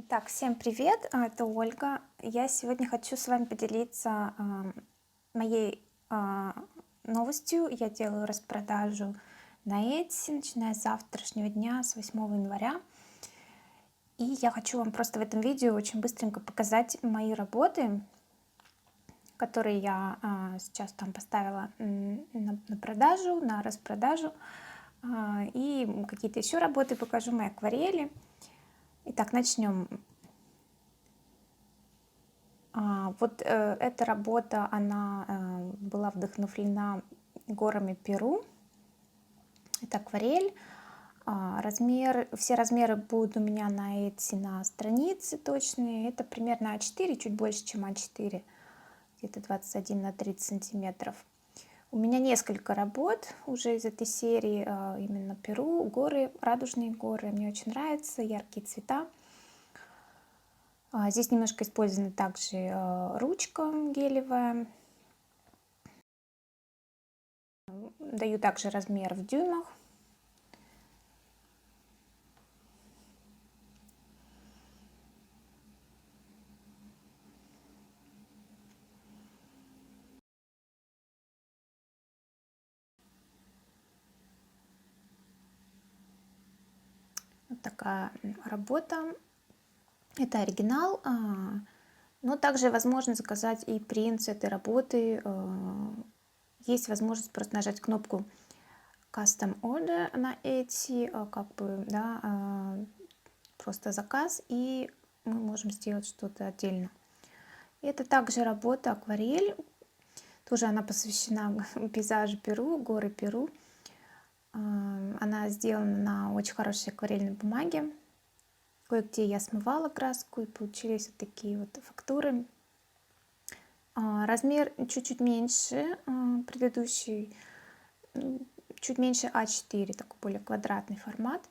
Так, всем привет, это Ольга. Я сегодня хочу с вами поделиться моей новостью. Я делаю распродажу на Etsy, начиная с завтрашнего дня, с 8 января. И я хочу вам просто в этом видео очень быстренько показать мои работы, которые я сейчас там поставила на продажу, на распродажу. И какие-то еще работы покажу, мои акварели. Итак, начнем. Эта работа, она была вдохновлена горами Перу. Это акварель. Все размеры будут у меня на Etsy на странице точные. Это примерно А4, чуть больше, чем А4, где-то 21 на 30 сантиметров. У меня несколько работ уже из этой серии, именно Перу, горы, радужные горы. Мне очень нравятся, яркие цвета. Здесь немножко использована также ручка гелевая. Даю также размер в дюймах. Вот такая работа. Это оригинал, но также возможно заказать и принт с этой работы. Есть возможность просто нажать кнопку Custom Order на Etsy, просто заказ, и мы можем сделать что-то отдельно. Это также работа акварель, тоже она посвящена пейзажу Перу, горы Перу. Она сделана на очень хорошей акварельной бумаге. Кое-где я смывала краску, и получились вот такие вот фактуры. Размер чуть-чуть меньше предыдущий, чуть меньше А4, такой более квадратный формат.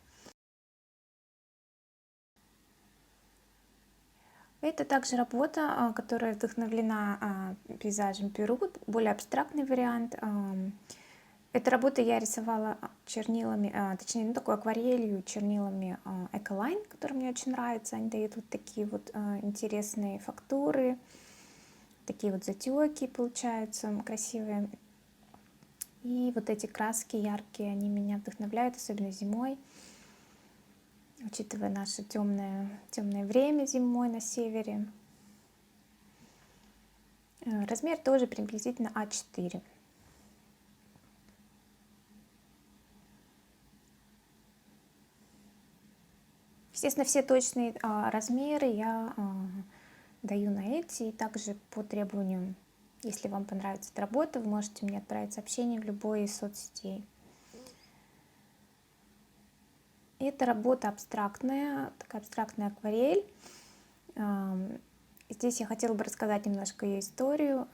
Это также работа, которая вдохновлена пейзажем Перу, более абстрактный вариант. Эту работу я рисовала чернилами, точнее, такой акварелью, чернилами Ecoline, который мне очень нравится. Они дают вот такие вот интересные фактуры, такие вот затеки получаются красивые. И вот эти краски яркие, они меня вдохновляют, особенно зимой, учитывая наше темное время зимой на севере. Размер тоже приблизительно А4. Естественно, все точные размеры я даю на эти, и также по требованию, если вам понравится эта работа, вы можете мне отправить сообщение в любой из соцсетей. Это работа абстрактная, такая абстрактная акварель. Здесь я хотела бы рассказать немножко ее историю.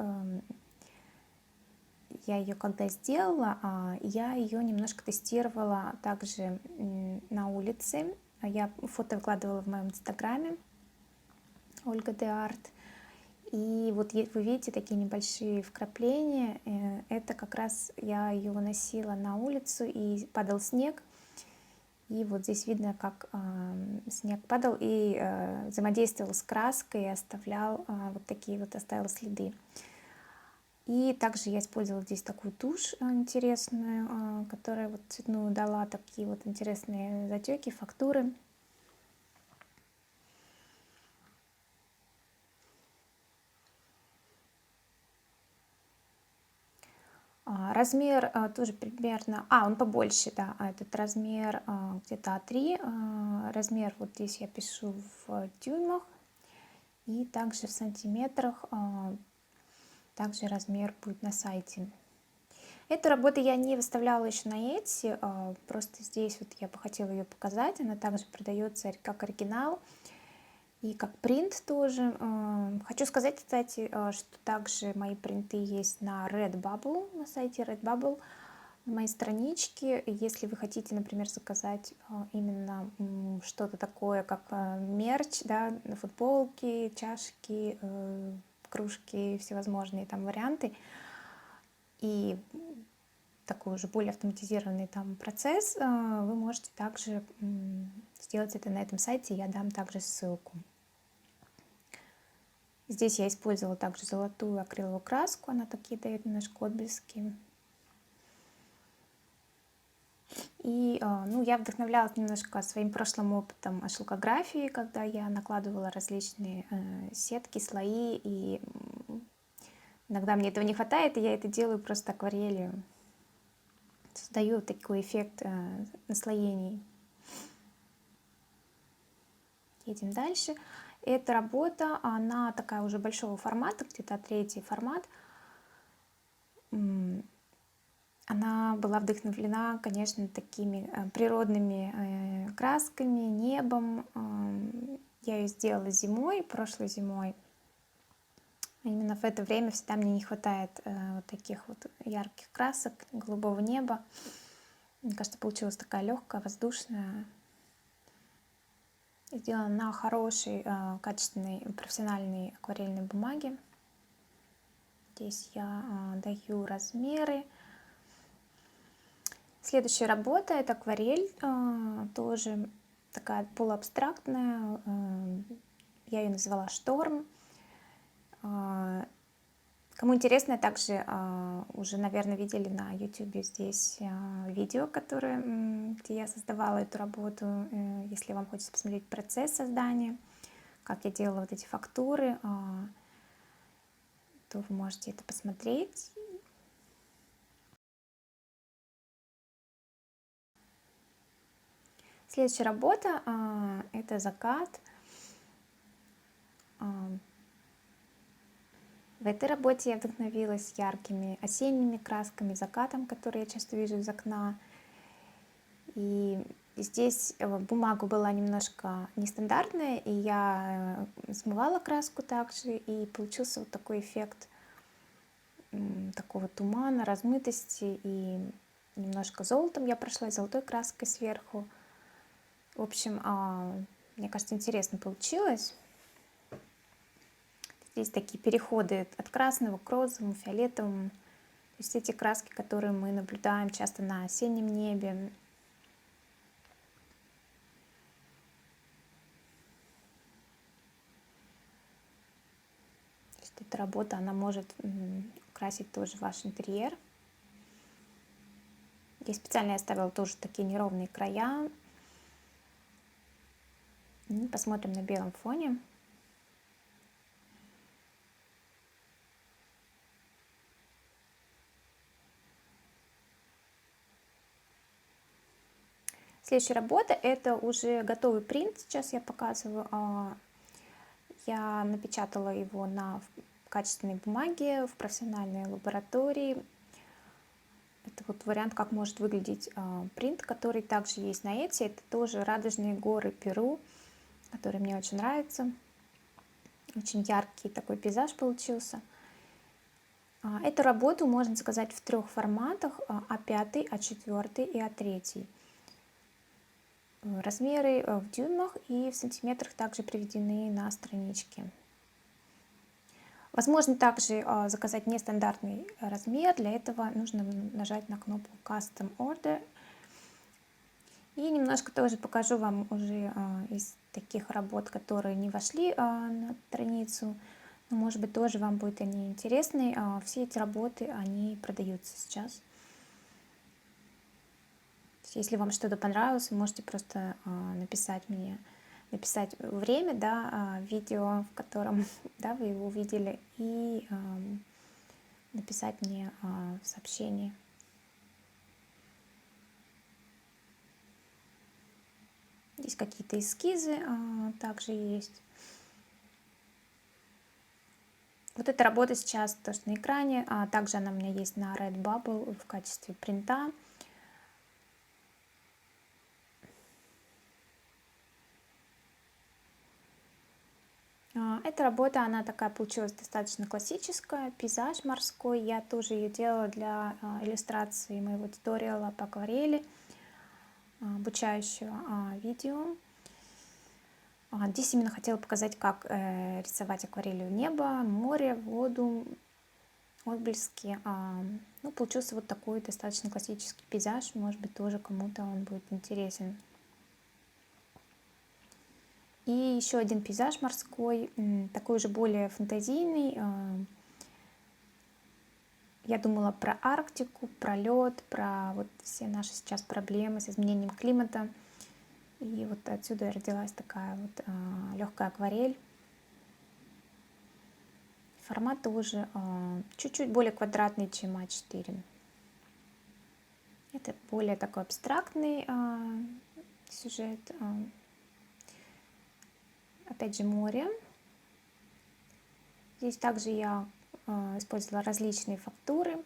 Я ее когда сделала, я ее немножко тестировала также на улице. Я фото выкладывала в моем инстаграме Ольга де Арт. И вот вы видите такие небольшие вкрапления. Это как раз я ее выносила на улицу, и падал снег. И вот здесь видно, как снег падал и взаимодействовал с краской, и оставлял вот такие вот, оставил следы. И также я использовала здесь такую тушь интересную, которая вот цветную дала такие вот интересные затеки, фактуры. Размер тоже примерно, он побольше, да, этот размер где-то А3, размер вот здесь я пишу в дюймах, и также в сантиметрах, также размер будет на сайте. Эту работу я не выставляла еще на Etsy, просто здесь вот я бы хотела ее показать, она также продается как оригинал и как принт тоже. Хочу сказать, кстати, что также мои принты есть на Redbubble, на сайте Redbubble, на моей страничке. Если вы хотите, например, заказать именно что-то такое, как мерч, да, футболки, чашки, кружки, всевозможные там варианты, и такой уже более автоматизированный там процесс, вы можете также сделать это на этом сайте, я дам также ссылку. Здесь я использовала также золотую акриловую краску, она такие дает немножко отблески. И ну, я вдохновлялась немножко своим прошлым опытом шелкографии, когда я накладывала различные сетки, слои, и иногда мне этого не хватает, и я это делаю просто акварелью. Создаю такой эффект наслоений. Едем дальше. Эта работа, она такая уже большого формата, где-то 3-й формат. Она была вдохновлена, конечно, такими природными красками, небом. Я ее сделала зимой, прошлой зимой. Именно в это время всегда мне не хватает вот таких вот ярких красок, голубого неба. Мне кажется, получилась такая легкая, воздушная. Сделана на хорошей, качественной, профессиональной акварельной бумаге. Здесь я даю размеры. Следующая работа — это акварель, тоже такая полуабстрактная. Я ее назвала «Шторм». Кому интересно, также уже, наверное, видели на YouTube здесь видео, где я создавала эту работу. Если вам хочется посмотреть процесс создания, как я делала вот эти фактуры, то вы можете это посмотреть. Следующая работа — это закат. В этой работе я вдохновилась яркими осенними красками, закатом, который я часто вижу из окна. И здесь бумага была немножко нестандартная, и я смывала краску также, и получился вот такой эффект такого тумана, размытости, и немножко золотом я прошла, золотой краской сверху. В общем, мне кажется, интересно получилось. Здесь такие переходы от красного к розовому, фиолетовому. То есть эти краски, которые мы наблюдаем часто на осеннем небе. То есть эта работа, она может украсить тоже ваш интерьер. Здесь специально я оставила тоже такие неровные края. И посмотрим на белом фоне. Следующая работа — это уже готовый принт. Сейчас я показываю. Я напечатала его на качественной бумаге в профессиональной лаборатории. Это вот вариант, как может выглядеть принт, который также есть на Etsy. Это тоже радужные горы Перу, которые мне очень нравятся. Очень яркий такой пейзаж получился. Эту работу можно заказать в 3 форматах: А5, А4 и А3. Размеры в дюймах и в сантиметрах также приведены на страничке. Возможно также заказать нестандартный размер. Для этого нужно нажать на кнопку Custom Order. И немножко тоже покажу вам уже из таких работ, которые не вошли на страницу. Но, может быть, тоже вам будет они интересны. Все эти работы, они продаются сейчас. Если вам что-то понравилось, вы можете просто написать мне, написать время, да, видео, в котором, да, вы его увидели, и написать мне в сообщении. Здесь какие-то эскизы также есть. Вот эта работа сейчас тоже на экране, также она у меня есть на Redbubble в качестве принта. Эта работа, она такая получилась достаточно классическая, пейзаж морской. Я тоже ее делала для иллюстрации моего туториала по акварели, обучающего видео. Здесь именно хотела показать, как рисовать акварелью небо, море, воду, отблески. Ну, получился вот такой достаточно классический пейзаж. Может быть, тоже кому-то он будет интересен. И еще один пейзаж морской, такой уже более фантазийный. Я думала про Арктику, про лед, про вот все наши сейчас проблемы с изменением климата. И вот отсюда родилась такая вот легкая акварель. Формат тоже чуть-чуть более квадратный, чем А4. Это более такой абстрактный сюжет. Опять же, море. Здесь также я использовала различные фактуры.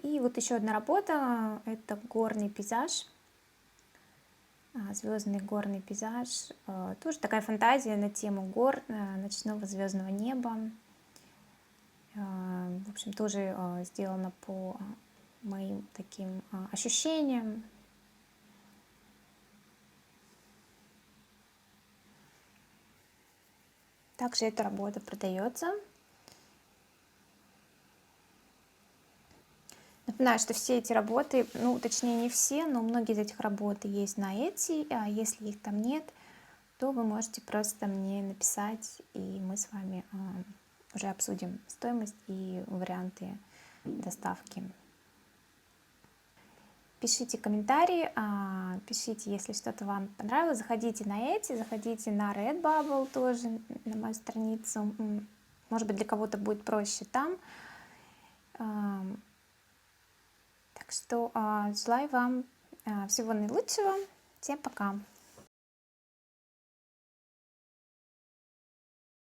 И вот еще одна работа, это горный пейзаж, звездный горный пейзаж. Тоже такая фантазия на тему гор, ночного звездного неба. В общем, тоже сделано по моим таким ощущениям. Также эта работа продается. Напоминаю, что все эти работы, ну, точнее не все, но многие из этих работ есть на Etsy. А если их там нет, то вы можете просто мне написать, и мы с вами уже обсудим стоимость и варианты доставки. Пишите комментарии, пишите, если что-то вам понравилось. Заходите на Etsy, заходите на Redbubble тоже, на мою страницу. Может быть, для кого-то будет проще там. Так что желаю вам всего наилучшего. Всем пока!